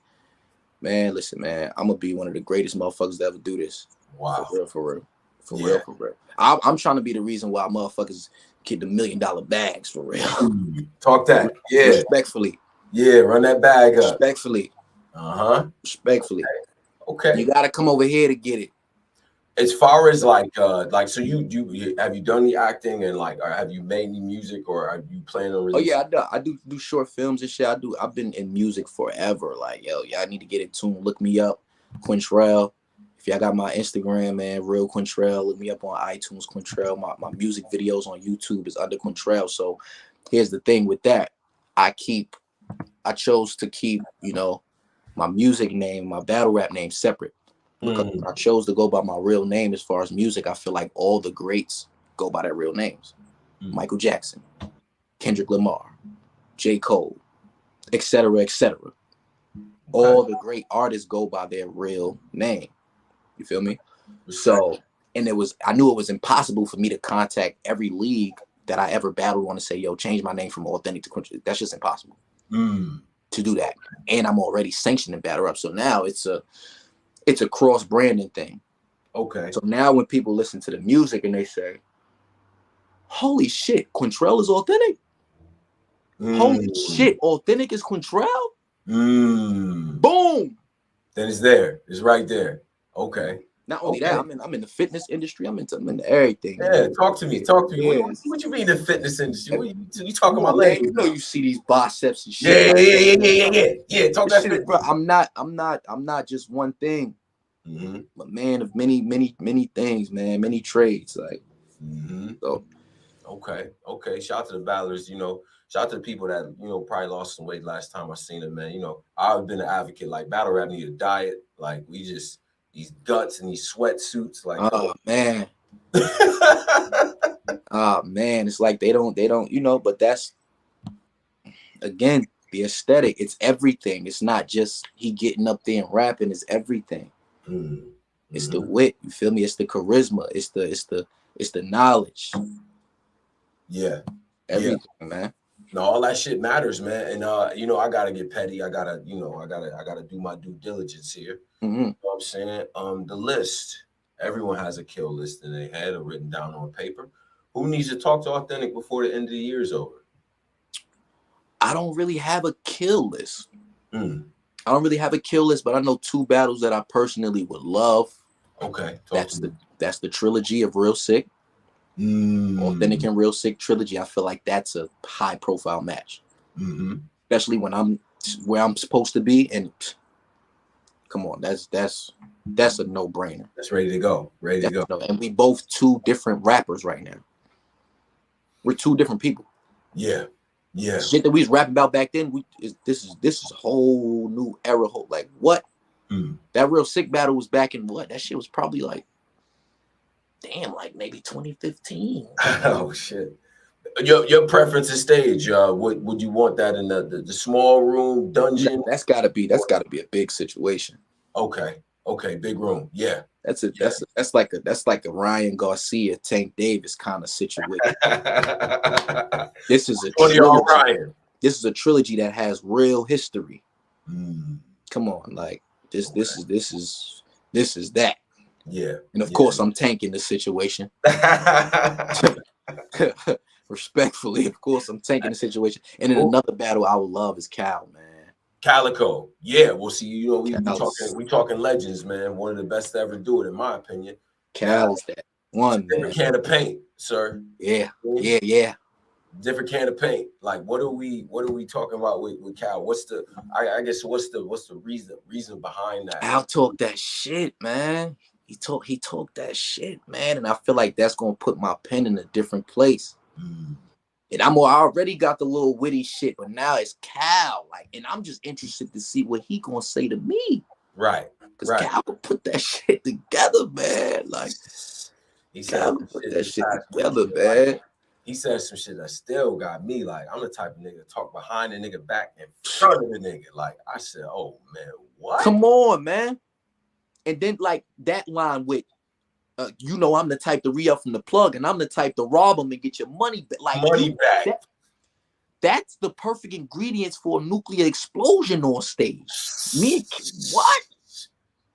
man, listen, man, I'm gonna be one of the greatest motherfuckers to ever do this. Wow. For real. I'm trying to be the reason why motherfuckers get the $1 million bags for real. Talk that. Yeah. Respectfully. Yeah, run that bag up. Respectfully. Respectfully. Okay. You gotta come over here to get it. As far as like so you have you done the acting and like, or have you made any music, or are you planning on releasing? Oh yeah, I do short films and shit. I've been in music forever. Like, yo, y'all need to get in tune. Look me up, Quintrell. If y'all got my Instagram, man, real Quintrell. Look me up on iTunes, Quintrell. My music videos on YouTube is under Quintrell. So here's the thing with that. I chose to keep, you know, my music name, my battle rap name separate. Because I chose to go by my real name as far as music. I feel like all the greats go by their real names. Michael Jackson, Kendrick Lamar, J. Cole, etc., etc. All the great artists go by their real name. You feel me? So, and I knew it was impossible for me to contact every league that I ever battled on to say, yo, change my name from Awthentic to Crucible. That's just impossible to do that. And I'm already sanctioned in battle rap. So now it's a cross branding thing. Okay. So now when people listen to the music and they say, holy shit, Quintrell is Awthentic. Holy shit, Awthentic is Quintrell. Boom. Then it's there. It's right there. Okay. Not only that, I'm in the fitness industry. I'm into everything. Yeah, talk to me. Yeah. What you mean the fitness industry? What you talking about? Man, you know, you see these biceps and shit. Yeah. Talk that shit, bro. I'm not just one thing. A man of many things, man. Many trades, like. So. Okay. Shout out to the battlers. You know, shout out to the people that, you know, probably lost some weight last time I seen them, man. You know, I've been an advocate. Like, battle rap need a diet. Like, we just these guts and these sweatsuits. Like, oh man. Oh man, it's like they don't, you know, but that's again the aesthetic. It's everything. It's not just he getting up there and rapping, it's everything. It's the wit, you feel me? It's the charisma, it's the knowledge. Yeah. Everything, man. No, all that shit matters, man. And you know, I gotta get petty. I gotta do my due diligence here. You know what I'm saying? The list. Everyone has a kill list in their head or written down on paper. Who needs to talk to Awthentic before the end of the year is over? I don't really have a kill list. I don't really have a kill list, but I know 2 battles that I personally would love. Okay. That's the trilogy of Real Sick. Awthentic and Real Sick trilogy. I feel like that's a high profile match. Especially when I'm where I'm supposed to be. And come on, that's a no-brainer. That's ready to go. And we both 2 different rappers right now. We're 2 different people. Yeah. Shit that we was rapping about back then, this is a whole new era. Like what? That Real Sick battle was back in what? That shit was probably like damn, like maybe 2015. Oh shit. Your preference is stage. Would you want that in the small room dungeon? No, that's gotta be a big situation. Okay, big room. Yeah. That's like a Ryan Garcia, Tank Davis kind of situation. This is a trilogy. Ryan. This is a trilogy that has real history. Mm. Come on, like this is that. Yeah. And of course, I'm tanking the situation. Respectfully, of course, I'm tanking the situation. And then another battle I would love is Cal, man. Calico. Yeah, we'll see. You know, we talking legends, man. One of the best to ever do it, in my opinion. Cal is that one, man. Different can of paint, sir. Yeah. Different can of paint. Like, what are we talking about with Cal? What's the reason behind that? Al talk that shit, man. He talked that shit, man. And I feel like that's gonna put my pen in a different place. And I already got the little witty shit, but now it's Cal. Like, and I'm just interested to see what he gonna say to me. Right. Because Cal can put that shit together, man. Like, he said put that shit together, man. He said some shit that still got me. Like, I'm the type of nigga to talk behind the nigga, back in front of the nigga. Like, I said, oh man, what? Come on, man. And then like that line with, you know, I'm the type to re-up from the plug, and I'm the type to rob them and get your money back. Like, back. That's the perfect ingredients for a nuclear explosion on stage. What?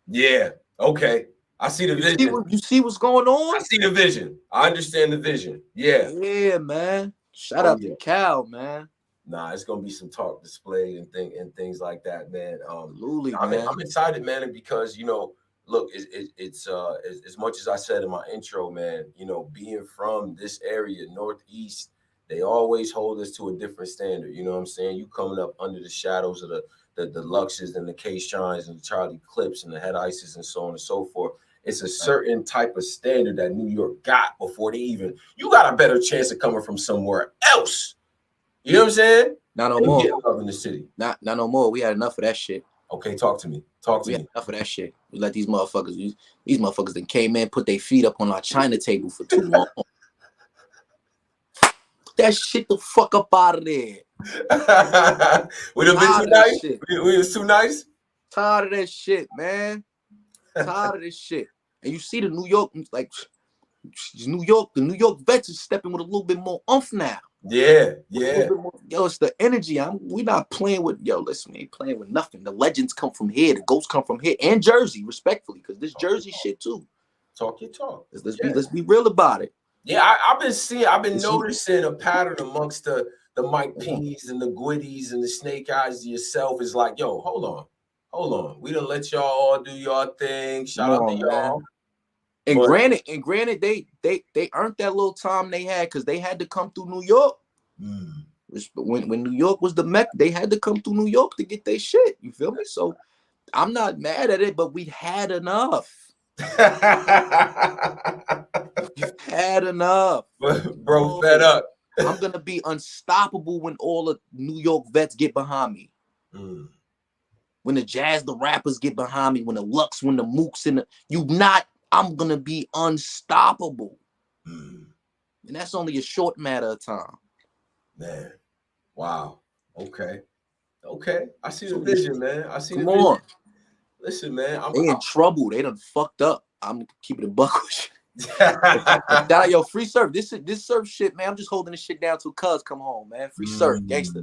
Yeah. Okay. I see the vision. You see what's going on? I see the vision. I understand the vision. Yeah. Yeah, man. Shout out to Cal, man. Nah, it's gonna be some talk display and things like that, man. Absolutely, man. I'm excited, man, because, you know, look, it's as much as I said in my intro, man, you know, being from this area, Northeast, they always hold us to a different standard. You know what I'm saying? You coming up under the shadows of the Luxes and the K-Shines and the Charlie Clips and the Head Ices and so on and so forth. It's a certain type of standard that New York got before you got a better chance of coming from somewhere else. You know what I'm saying? Not no more. Love in the city. Not no more. We had enough of that shit. Okay, talk to me. We had enough of that shit. We let these motherfuckers that came in, put their feet up on our China table for too long. That shit the fuck up out of there. We have been too nice. We was too nice. Tired of that shit, man. Tired of this shit. And you see the New York, like the New York vets is stepping with a little bit more oomph now. Yeah. Yo, it's the energy. We not playing with, listen, we ain't playing with nothing. The legends come from here. The ghosts come from here. And Jersey, respectfully, because this Jersey shit too. Talk your talk. Let's be real about it. Yeah, I've been noticing a pattern amongst the Mike P's and the Gwitties and the Snake Eyes. Yourself is like, yo, hold on. We done let y'all all do y'all thing. Shout out to y'all. And granted, they earned that little time they had because they had to come through New York. When New York was the Mecca, they had to come through New York to get their shit. You feel me? So I'm not mad at it, but we had enough. You've had enough, bro. Fed up. I'm gonna be unstoppable when all the New York vets get behind me. When the Jazz, the rappers get behind me. When the Lux, when the Mooks, I'm gonna be unstoppable. And that's only a short matter of time. Man, wow. Okay. I see the vision, man. I see the vision. On. Listen, man. They in trouble. They done fucked up. I'm keeping it buck with you. Shout out, yo, free surf. This surf shit, man. I'm just holding this shit down till cuz come home, man. Free surf, gangster.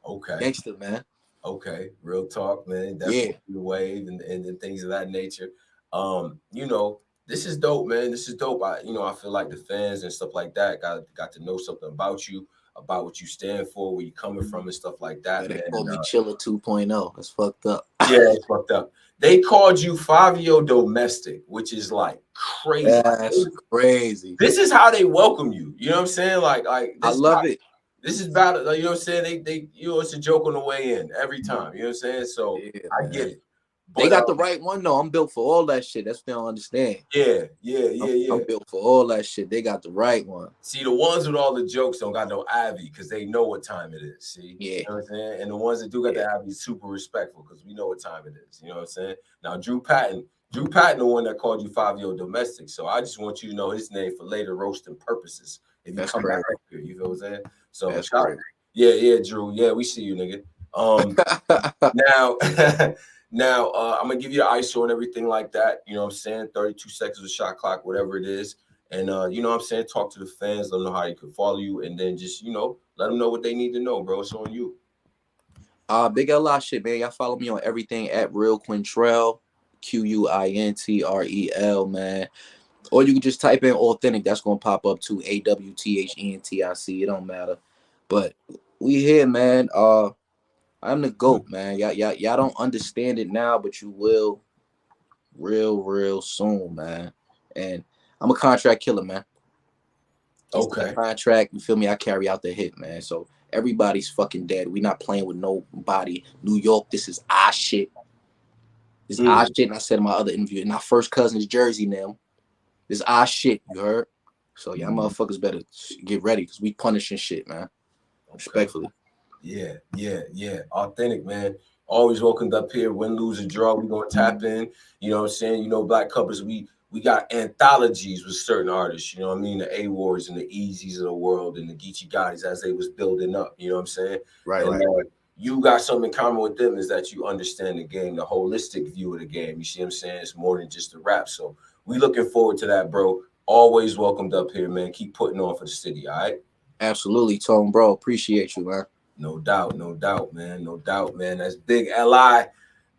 Okay. Gangster, man. Okay. Real talk, man. Definitely the wave and things of that nature. You know, this is dope, man. This is dope. I feel like the fans and stuff like that got to know something about you, about what you stand for, where you coming from and stuff like that. They called me Chiller 2.0. That's fucked up. Yeah, it's fucked up. They called you Fabio Domestic, which is like crazy. That's crazy. This is how they welcome you. You know what I'm saying? Like I love it. This is about it. You know what I'm saying? They it's a joke on the way in every time. You know what I'm saying? So I get it. But, they got the right one though. I'm built for all that shit. That's what they don't understand. Yeah. I'm built for all that shit. They got the right one. See, the ones with all the jokes don't got no Ivy because they know what time it is. See, yeah, you know what I'm saying? And the ones that do got the Ivy super respectful because we know what time it is. You know what I'm saying? Now, Drew Patton, Drew Patton, the one that called you 5-year domestic. So I just want you to know his name for later roasting purposes. If you come back up here, you feel what I'm saying? So that's yeah, Drew. Yeah, we see you, nigga. Now, now I'm gonna give you the ISO and everything like that. You know what I'm saying? 32 seconds of the shot clock, whatever it is. And you know what I'm saying? Talk to the fans, let them know how you can follow you, and then just, you know, let them know what they need to know, bro. It's on you. Big L shit, man. Y'all follow me on everything at Real Quintrell, QUINTREL, man. Or you can just type in Awthentic. That's gonna pop up to AWTHENTIC. It don't matter. But we here, man. I'm the GOAT, man. Y'all don't understand it now, but you will real soon, man. And I'm a contract killer, man. Okay. Contract, you feel me? I carry out the hit, man. So everybody's fucking dead. We not playing with nobody. New York, this is our shit. This is our shit. And I said in my other interview, and our first cousin's Jersey now. This is our shit, you heard? So y'all motherfuckers better get ready because we punishing shit, man. Okay. Respectfully. Yeah. Awthentic, man. Always welcomed up here. Win, lose, or draw. We're gonna tap in. You know what I'm saying? You know, Black Compass, we got anthologies with certain artists, you know what I mean? The A-Wards and the Easies of the world and the Geechee Gottis as they was building up, you know what I'm saying? Right. You got something in common with them is that you understand the game, the holistic view of the game. You see what I'm saying? It's more than just a rap. So we looking forward to that, bro. Always welcomed up here, man. Keep putting on for the city, all right? Absolutely, Tone, bro. Appreciate you, man. No doubt, man. No doubt, man. That's Big Li.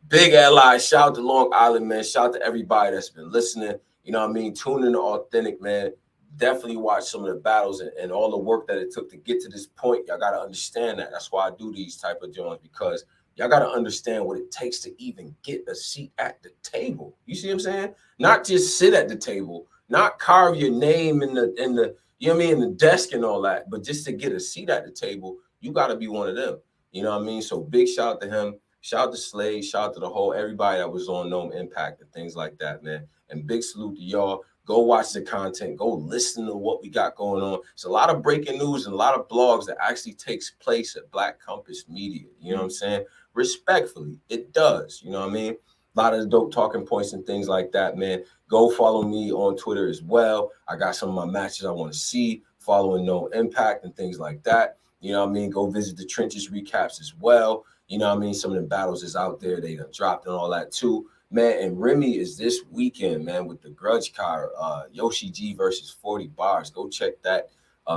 Big Li. Shout out to Long Island, man. Shout out to everybody that's been listening. You know what I mean? Tune in to Awthentic, man. Definitely watch some of the battles and all the work that it took to get to this point. Y'all got to understand that. That's why I do these type of joints, because y'all got to understand what it takes to even get a seat at the table. You see what I'm saying? Not just sit at the table, not carve your name in the you know what I mean, in the desk and all that, but just to get a seat at the table, you got to be one of them. You know what I mean? So big shout out to him. Shout out to Slade. Shout out to the whole everybody that was on NOME Impact and things like that, man. And big salute to y'all. Go watch the content. Go listen to what we got going on. It's a lot of breaking news and a lot of blogs that actually takes place at Black Compass Media. You know what I'm saying? Respectfully, it does. You know what I mean? A lot of the dope talking points and things like that, man. Go follow me on Twitter as well. I got some of my matches I want to see, following NOME Impact and things like that. You know what I mean? Go visit the trenches recaps as well. You know what I mean? Some of the battles is out there. They done dropped and all that too. Man, and Remy is this weekend, man, with the Grudge Car, Yoshi G versus 40 Bars. Go check that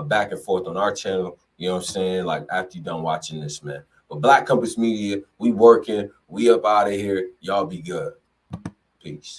back and forth on our channel. You know what I'm saying? Like, after you done watching this, man. But Black Compass Media, we working. We up out of here. Y'all be good. Peace.